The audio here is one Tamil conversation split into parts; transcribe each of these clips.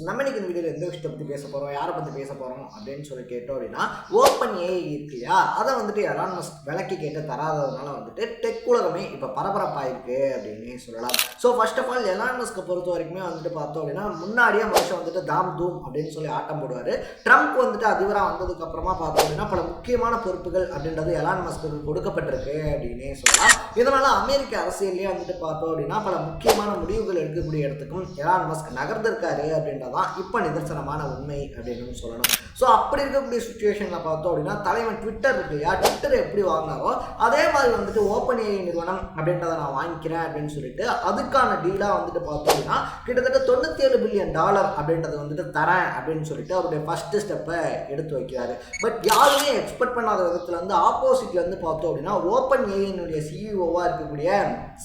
நம்ம இன்னைக்கு இந்த வீடியோவில் எந்த விஷயத்தை பற்றி பேச போகிறோம், யாரை பற்றி பேச போகிறோம் அப்படின்னு சொல்லி கேட்டோம் அப்படின்னா, ஓப்பன் ஏஐ இருக்கு இல்லையா, அதை வந்துட்டு எலான் மஸ்க் விலைக்கு கேட்டு தராததுனால வந்துட்டு டெக் உலகமே இப்போ பரபரப்பாயிருக்கு அப்படின்னு சொல்லலாம். So first of all Elon மஸ்க்கை பொறுத்த வரைக்குமே வந்துட்டு பார்த்தோம் அப்படின்னா, முன்னாடியே மனுஷன் வந்துட்டு தாம் தூம் அப்படின்னு சொல்லி ஆட்டம் போடுவார். ட்ரம்ப் வந்துட்டு அதிபராக வந்ததுக்கு அப்புறமா பார்த்தோம் அப்படின்னா பல முக்கியமான பொறுப்புகள் அப்படின்றது எலான் மஸ்க்கு கொடுக்கப்பட்டிருக்கு அப்படின்னே சொல்லலாம். இதனால அமெரிக்க அரசியல்லேயே வந்துட்டு பார்த்தோம் அப்படின்னா பல முக்கியமான முடிவுகள் எடுக்கக்கூடிய இடத்துக்கும் எலான் மஸ்க் நகர்ந்திருக்காரு அப்படின்றதான் இப்போ நிதர்சனமான உண்மை அப்படின்னு சொல்லணும். ஸோ அப்படி இருக்கக்கூடிய சுச்சுவேஷனில் பார்த்தோம் அப்படின்னா தலைவன் ட்விட்டர் இருக்கு இல்லையா, ட்விட்டர் எப்படி வாங்கினாரோ அதே மாதிரி வந்துட்டு ஓப்பன் ஏஐ நிறுவனம் அப்படின்றத நான் வாங்கிக்கிறேன் அப்படின்னு சொல்லிட்டு அதுக்கான டீலாக வந்துட்டு பார்த்தோம் அப்படின்னா கிட்டத்தட்ட $97 பில்லியன் அப்படின்றத வந்துட்டு தரேன் அப்படின்னு சொல்லிட்டு அவருடைய ஃபர்ஸ்ட் ஸ்டெப்பை எடுத்து வைக்கிறாரு. பட் யாருமே எக்ஸ்பெக்ட் பண்ணாத விதத்தில் வந்து ஆப்போசிட்ல வந்து பார்த்தோம் அப்படின்னா ஓப்பன் ஏஐனுடைய சிஇஓவாக இருக்கக்கூடிய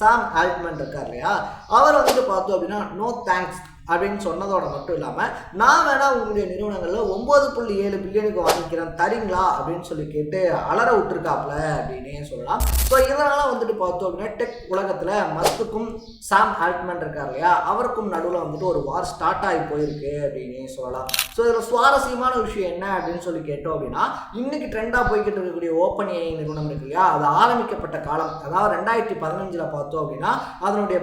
சாம் ஆல்ட்மன் இருக்கார் இல்லையா, அவர் வந்துட்டு பார்த்தோம் அப்படின்னா நோ தேங்க்ஸ் அப்படின்னு சொன்னதோட மட்டும் இல்லாமல் நான் வேணா உங்களுடைய நிறுவனங்களில் 9.7 பில்லியனுக்கு வாங்கிக்கிறேன் தரீங்களா அப்படின்னு சொல்லி கேட்டு அலற விட்டுருக்காப்புல அப்படின்னே சொல்லலாம். ஸோ இதனால் வந்துட்டு பார்த்தோம் அப்படின்னா டெக் உலகத்தில் மஸ்க்குக்கும் சாம் ஆல்ட்மன் இருக்கார் இல்லையா, அவருக்கும் நடுவில் வந்துட்டு ஒரு வார் ஸ்டார்ட் ஆகி போயிருக்கு அப்படின்னே சொல்லலாம். ஸோ இதில் சுவாரஸ்யமான விஷயம் என்ன அப்படின்னு சொல்லி கேட்டோம் அப்படின்னா, இன்னைக்கு ட்ரெண்டாக போய்கிட்டு இருக்கக்கூடிய ஓப்பன் ஏஐ நிறுவனம் இருக்கு இல்லையா, அது ஆரம்பிக்கப்பட்ட காலம் அதாவது 2015 பார்த்தோம் அப்படின்னா அதனுடைய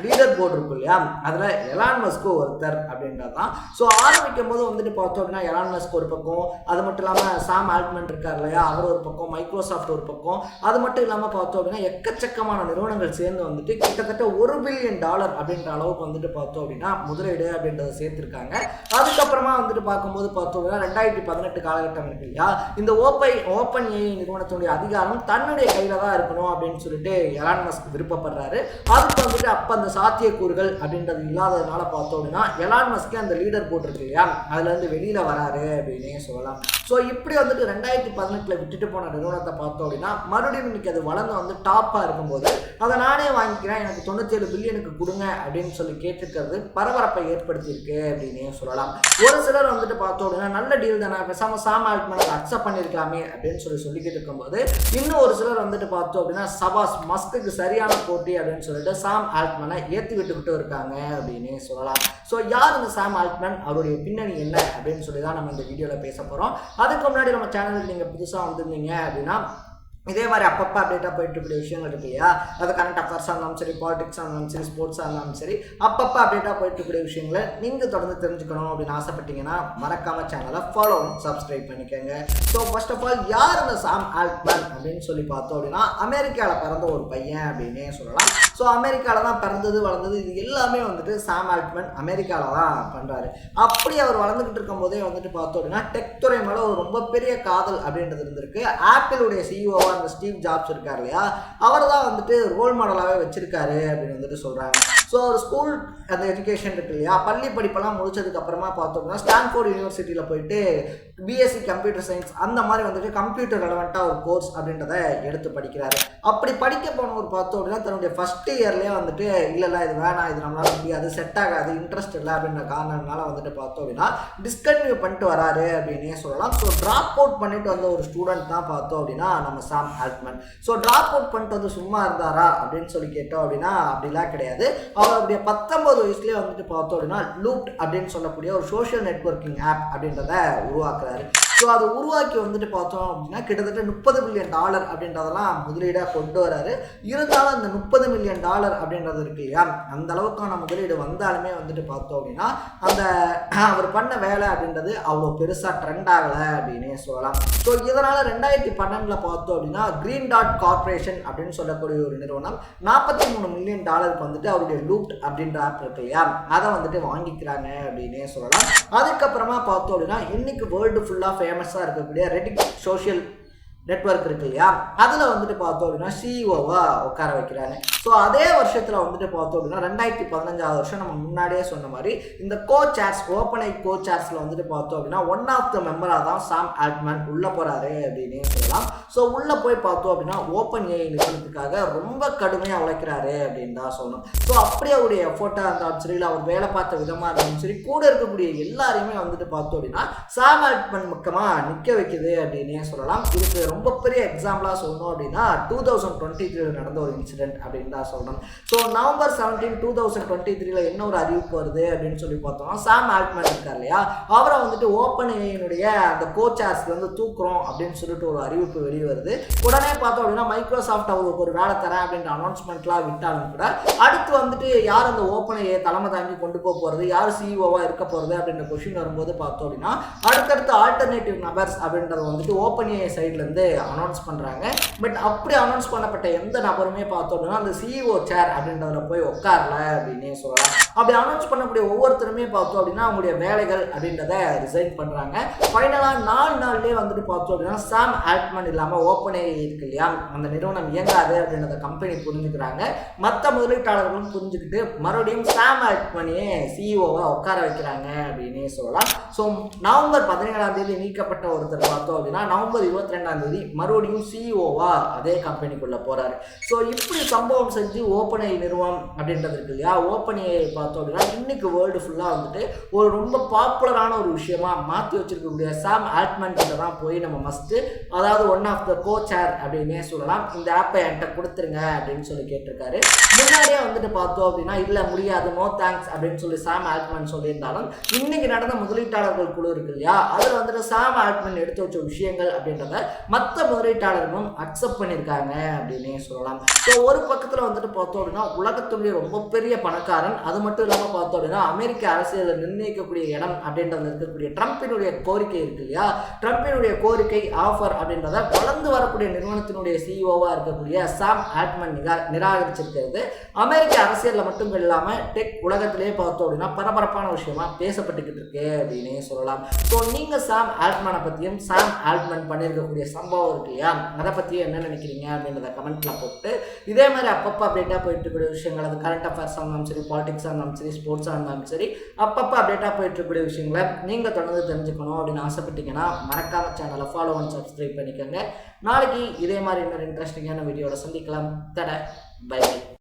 லீடர் போர்டு இருக்கும் இல்லையா, அதில் எலான் மஸ்க் ஒருத்தர் அப்படின்றதான். ஸோ ஆரம்பிக்கும் போது வந்துட்டு பார்த்தோம் அப்படின்னா எலான் மஸ்க் ஒரு பக்கம், அது மட்டும் இல்லாமல் சாம் ஆல்ட்மன் இருக்கார் இல்லையா அவர் ஒரு பக்கம், மைக்ரோசாஃப்ட் ஒரு பக்கம், அது மட்டும் இல்லாமல் பார்த்தோம் அப்படின்னா எக்கச்சக்கமான நிறுவனங்கள் சேர்ந்து வந்துட்டு கிட்டத்தட்ட $1 பில்லியன் அப்படின்ற அளவுக்கு வந்துட்டு பார்த்தோம் அப்படின்னா முதலீடு அப்படின்றத சேர்த்துருக்காங்க. அதுக்கப்புறமா வந்துட்டு பார்க்கும்போது பார்த்தோம் அப்படின்னா 2018 காலகட்டம் இருக்கு இல்லையா, இந்த ஓப்பன் ஏஐ நிறுவனத்தினுடைய அதிகாரம் தன்னுடைய கையில் தான் இருக்கணும் அப்படின்னு சொல்லிட்டு எலான் மஸ்க் விருப்பப்படுறாரு. அதுக்கு வந்துட்டு அப்போ அந்த சாத்தியக்கூறுகள் அப்படின்றது இல்லாததுனால பார்த்தோம் அப்படின்னா எலான் மஸ்கே அந்த லீடர் போட்டிருக்கு இல்லையா அதுலேருந்து வெளியில் வராரு அப்படின்னே சொல்லலாம். ஸோ இப்படி வந்துட்டு 2018 விட்டுட்டு போன நிறுவனத்தை பார்த்தோம் அப்படின்னா மறுபடியும் இன்னைக்கு அது வளர்ந்து வந்து டாப்பாக இருக்கும்போது அதை நானே வாங்கிக்கிறேன் எனக்கு 97 பில்லியனுக்கு கொடுங்க அப்படின்னு சொல்லி கேட்டுக்கிறது பரபரப்பை ஏற்படுத்தியிருக்கு அப்படின்னே சொல்லலாம். ஒரு சிலர் வந்துட்டு பார்த்தோம் அப்படின்னா நல்ல டீல் தானே, பேசாமல் சாம் ஆல்ட்மன் அதை அக்செப்ட் பண்ணியிருக்கலாமே அப்படின்னு சொல்லிக்கிட்டு இருக்கும்போது இன்னும் ஒரு சிலர் வந்துட்டு பார்த்தோம் அப்படின்னா சபாஸ் மஸ்க்கு சரியான போட்டி அப்படின்னு சொல்லிட்டு சாம் ஆல்ட்மனை ஏற்றி விட்டுக்கிட்டு இருக்காங்க அப்படின்னே சொல்லலாம். ஸோ யார் இந்த சாம் ஆல்ட்மன், அவருடைய பின்னணி என்ன அப்படின்னு சொல்லி தான் நம்ம இந்த வீடியோவில் பேச போகிறோம். அதுக்கு முன்னாடி நம்ம சேனலுக்கு நீங்கள் புதுசாக வந்திருந்தீங்க அப்படின்னா இதே மாதிரி அப்பப்போ அப்டேட்டாக போயிட்டு இருக்கக்கூடிய விஷயங்கள் இருக்கு இல்லையா, அது கரண்ட் அஃபேர்ஸாக இருந்தாலும் சரி, பாலிடிக்ஸாக இருந்தாலும் சரி, ஸ்போர்ட்ஸாக இருந்தாலும் சரி, அப்பப்போ அப்டேட்டாக போயிட்டு இருக்கக்கூடிய விஷயங்களை நீங்கள் தொடர்ந்து தெரிஞ்சுக்கணும் அப்படின்னு ஆசைப்பட்டீங்கன்னா மறக்காம சேனலை ஃபாலோ சப்ஸ்கிரைப் பண்ணிக்கோங்க. ஸோ ஃபர்ஸ்ட் ஆஃப் ஆல் யார் இந்த சாம் ஆல்ட்மன் அப்படின்னு சொல்லி பார்த்தோம் அப்படின்னா அமெரிக்காவில் பிறந்த ஒரு பையன் அப்படின்னே சொல்லலாம். ஸோ அமெரிக்காவில் தான் பிறந்தது வளர்ந்தது இது எல்லாமே வந்துட்டு சாம் ஆல்ட்மன் அமெரிக்காவில் தான் பண்ணுறாரு. அப்படி அவர் வளர்ந்துக்கிட்டு இருக்கும் போதே வந்துட்டு பார்த்தோம் அப்படின்னா டெக் துறை மேலே ஒரு ரொம்ப பெரிய காதல் அப்படின்றது இருந்திருக்கு. ஆப்பிளுடைய சிஇஓ அந்த ஸ்டீவ் ஜாப்ஸ் இருக்கார் இல்லையா, அவர் தான் வந்துட்டு ரோல் மாடலாகவே வச்சிருக்காரு அப்படின்னு வந்துட்டு சொல்கிறாங்க. ஸோ ஒரு ஸ்கூல் அந்த எஜுகேஷன் இருக்கு இல்லையா, பள்ளி படிப்பெல்லாம் முடிச்சதுக்கு அப்புறமா பார்த்தோம்னா ஸ்டான்ஃபோர்ட் யூனிவர்சிட்டியில் போயிட்டு பிஎஸ்சி கம்ப்யூட்டர் சயின்ஸ் அந்த மாதிரி வந்துட்டு கம்ப்யூட்டர் ரெலவெண்ட்டாக ஒரு கோர்ஸ் அப்படின்றத எடுத்து படிக்கிறாரு. அப்படி படிக்க போனவர் பார்த்தோம் அப்படின்னா தன்னுடைய ஃபர்ஸ்ட் இயர்லேயே வந்துட்டு இல்லை இது வேணாம், இது நம்மளால முடியாது, செட் ஆகாது, இன்ட்ரெஸ்ட் இல்லை அப்படின்ற காரணத்தினால வந்துட்டு பார்த்தோம் அப்படின்னா டிஸ்கன்டினியூ பண்ணிட்டு வராரு அப்படின்னே சொல்லலாம். ஸோ ட்ராப் அவுட் பண்ணிட்டு வந்த ஒரு ஸ்டூடெண்ட் தான் பார்த்தோம் அப்படின்னா நம்ம சாம் ஆல்ட்மன். ஸோ ட்ராப் அவுட் பண்ணிட்டு வந்து சும்மா இருந்தாரா அப்படின்னு சொல்லி கேட்டோம் அப்படின்னா அப்படிலாம் கிடையாது. அவருடைய 19 வயசுலேயே வந்துட்டு பார்த்தோம் அப்படின்னா லூப்ட் அப்படின்னு சொல்லக்கூடிய ஒரு சோஷியல் நெட்வொர்க்கிங் ஆப் அப்படின்றத உருவாக்குறாரு. ஸோ அதை உருவாக்கி வந்துட்டு பார்த்தோம் அப்படின்னா கிட்டத்தட்ட $30 பில்லியன் அப்படின்றதெல்லாம் முதலீடாக கொண்டு வராரு. இருந்தாலும் அந்த $30 மில்லியன் அப்படின்றது இருக்கு இல்லையா, அந்த அளவுக்கான முதலீடு வந்தாலுமே வந்துட்டு பார்த்தோம் அப்படின்னா அந்த அவர் பண்ண வேலை அப்படின்றது அவ்வளோ பெருசாக ட்ரெண்ட் ஆகலை அப்படின்னே சொல்லலாம். ஸோ இதனால் 2012 பார்த்தோம் அப்படின்னா கிரீன் டாட் கார்பரேஷன் அப்படின்னு சொல்லக்கூடிய ஒரு நிறுவனம் $43 மில்லியன் வந்துட்டு அவருடைய லூப்ட் அப்படின்ற ஆப் இருக்கு இல்லையா அதை வந்துட்டு வாங்கிக்கிறாங்க அப்படின்னே சொல்லலாம். அதுக்கப்புறமா பார்த்தோம் அப்படின்னா இன்னைக்கு வேர்ல்டு ஃபுல்லாக ஃபேமஸாக இருக்கக்கூடிய ரெடிட் சோஷியல் நெட்வொர்க் இருக்கு இல்லையா அதில் வந்துட்டு பார்த்தோம் அப்படின்னா சிஇஓவாக உட்கார வைக்கிறாங்க. ஸோ அதே வருஷத்தில் வந்துட்டு பார்த்தோம் அப்படின்னா 2015 வருஷம் நம்ம முன்னாடியே சொன்ன மாதிரி இந்த கோச்சேர்ஸ் ஓப்பன் ஐ கோச்சேர்ஸில் வந்துட்டு பார்த்தோம் அப்படின்னா ஒன் ஆஃப் த மெம்பராக தான் சாம் ஆல்ட்மன் உள்ளே போகிறாரு அப்படின்னே சொல்லலாம். ஸோ உள்ளே போய் பார்த்தோம் அப்படின்னா ஓப்பன் ஏஐ நிறுவனத்துக்காக ரொம்ப கடுமையாக உழைக்கிறாரு அப்படின்னு தான் சொல்லணும். ஸோ அப்படியே அவருடைய எஃபோர்ட்டாக இருந்தாலும் சரி, இல்லை அவர் வேலை பார்த்த விதமாக இருந்தாலும் சரி, கூட இருக்கக்கூடிய எல்லாரையுமே வந்துட்டு பார்த்தோம் அப்படின்னா சாம் ஆல்ட்மன் பக்கமாக நிற்க வைக்குது அப்படின்னே சொல்லலாம். இதுக்கு ரொம்ப ரொம்ப பெரிய எக்ஸாம்பிளாக சொல்லணும் அப்படின்னா 2023 நடந்த ஒரு இன்சிடென்ட் அப்படின்னு தான் சொல்லணும். ஸோ நவம்பர் 17, 2023 என்ன ஒரு அறிவிப்பு வருது அப்படின்னு சொல்லி பார்த்தோம்னா, சாம் ஆல்ட்மேன் இருக்கார் இல்லையா, அவரை வந்துட்டு ஓப்பன் ஏஐனுடைய அந்த கோச்சார்ஸ்ல வந்து தூக்குறோம் அப்படின்னு சொல்லிட்டு ஒரு அறிவிப்பு வெளியே வருது. உடனே பார்த்தோம் அப்படின்னா மைக்ரோசாஃப்ட் அவருக்கு ஒரு வேலை தரேன் அப்படின்ற அனௌன்ஸ்மெண்ட்லாம் விட்டாலும் கூட அடுத்து வந்துட்டு யார் அந்த ஓப்பன் ஏஐ தலைமை தாங்கி கொண்டு போக போகிறது, யார் சிஇஓவாக இருக்க போகிறது அப்படின்ற கொஸ்டின் வரும்போது பார்த்தோம் அப்படின்னா அடுத்தடுத்து ஆல்டர்னேட்டிவ் நபர்ஸ் அப்படின்றத வந்துட்டு ஓப்பன் ஏஐ சைட்லேருந்து அனௌன்ஸ் பண்ணுறாங்க. பட் அப்படி அனௌன்ஸ் பண்ணப்பட்ட எந்த நபருமே பார்த்தோம் அப்படின்னா அந்த சிஇஓ சேர் அப்படின்றதுல போய் உட்காரல அப்படின்னே சொல்லலாம். அப்படி அனௌன்ஸ் பண்ணக்கூடிய ஒவ்வொருத்தருமே பார்த்தோம் அப்படின்னா அவங்களுடைய வேலைகள் அப்படின்றத ரிசைன் பண்ணுறாங்க. ஃபைனலாக 4 நாள்லேயே வந்துட்டு பார்த்தோம் அப்படின்னா சாம் ஆல்ட்மேன் இல்லாமல் ஓப்பன் ஏஐ இருக்கு இல்லையா, அந்த நிறுவனம் இயங்காது அப்படின்றத கம்பெனி புரிஞ்சுக்கிறாங்க. மற்ற முதலீட்டாளர்களும் புரிஞ்சுக்கிட்டு மறுபடியும் சாம் ஆல்ட்மனையே சிஇஓவை உட்கார வைக்கிறாங்க அப்படின்னே சொல்லலாம். ஸோ நவம்பர் 17 நீக்கப்பட்ட ஒருத்தர் பார்த்தோம் அப்படின்னா நவம்பர் 22 மறுபடியும் சிஇஓவா அதே கம்பெனிக்குள்ளே போகிறாரு. ஸோ இப்படி சம்பவம் செஞ்சு ஓப்பன் ஏஐ நிறுவனம் அப்படின்றது இருக்கு இல்லையா, ஓப்பன் ஏஐ பார்த்தோம் அப்படின்னா இன்னைக்கு வேர்ல்டு ஃபுல்லாக வந்துட்டு ஒரு ரொம்ப பாப்புலரான ஒரு விஷயமா மாற்றி வச்சிருக்கக்கூடிய சாம் ஆல்ட்மேன் கிட்ட தான் போய் நம்ம மஸ்ட்டு, அதாவது ஒன் ஆஃப் த கோ சேர் அப்படின்னே சொல்லலாம், இந்த ஆப்பை என்கிட்ட கொடுத்துருங்க அப்படின்னு சொல்லி கேட்டிருக்காரு. முன்னாடியே வந்துட்டு பார்த்தோம் அப்படின்னா இல்லை முடியாது, நோ தேங்க்ஸ் அப்படின்னு சொல்லி சாம் ஆல்ட்மேன் சொல்லியிருந்தாலும் இன்னைக்கு நடந்த முதலீட்டாளர்கள் குழு இருக்கு இல்லையா, அதில் வந்துட்டு சாம் ஆல்ட்மேன் எடுத்து வச்ச விஷயங்கள் அப்படின்றத மற்ற முதலீட்டாளர்களும் அக்செப்ட் பண்ணியிருக்காங்க அப்படின்னே சொல்லலாம். ஸோ ஒரு பக்கத்தில் வந்துட்டு பார்த்தோம் அப்படின்னா உலகத்துடைய ரொம்ப பெரிய பணக்காரன், அது மட்டும் இல்லாமல் பார்த்தோம் அப்படின்னா அமெரிக்க அரசியலில் நிர்ணயிக்கக்கூடிய இடம் அப்படின்றத இருக்கக்கூடிய ட்ரம்பினுடைய கோரிக்கை இருக்கு இல்லையா, ட்ரம்பினுடைய கோரிக்கை ஆஃபர் அப்படின்றத வளர்ந்து வரக்கூடிய நிறுவனத்தினுடைய சிஇஓவாக இருக்கக்கூடிய சாம் ஆல்ட்மேன் நிராகரிச்சிருக்கிறது அமெரிக்க அரசியலில் மட்டும் இல்லாமல் டெக் உலகத்திலேயே பார்த்தோம் அப்படின்னா பரபரப்பான விஷயமா பேசப்பட்டுக்கிட்டு இருக்கு அப்படின்னே சொல்லலாம். ஸோ நீங்கள் சாம் ஆல்ட்மேனை பற்றியும் சாம் ஆல்ட்மேன் பண்ணியிருக்கக்கூடிய சம்பவம் இருக்கு இல்லையா, அதை பற்றியும் என்ன நினைக்கிறீங்க அப்படின்றத கமெண்ட்டில் போட்டு இதே மாதிரி அப்பப்போ அப்டேட்டாக போயிட்டு இருக்கக்கூடிய விஷயங்கள், அது கரண்ட் அஃபேர்ஸாக இருந்தாலும் சரி, பாலிடிக்ஸாக இருந்தாலும் சரி, ஸ்போர்ட்ஸாக இருந்தாலும் சரி, அப்பப்போ அப்டேட்டாக போயிட்டு இருக்கக்கூடிய விஷயங்களை நீங்கள் தொடர்ந்து தெரிஞ்சுக்கணும் அப்படின்னு ஆசைப்பட்டீங்கன்னா மறக்காம சேனலை ஃபாலோ அண்ட் சப்ஸ்கிரைப் பண்ணிக்கோங்க. நாளைக்கு இதே மாதிரி இன்னொரு இன்ட்ரெஸ்டிங்கான வீடியோவில் சந்திக்கலாம். தட பை.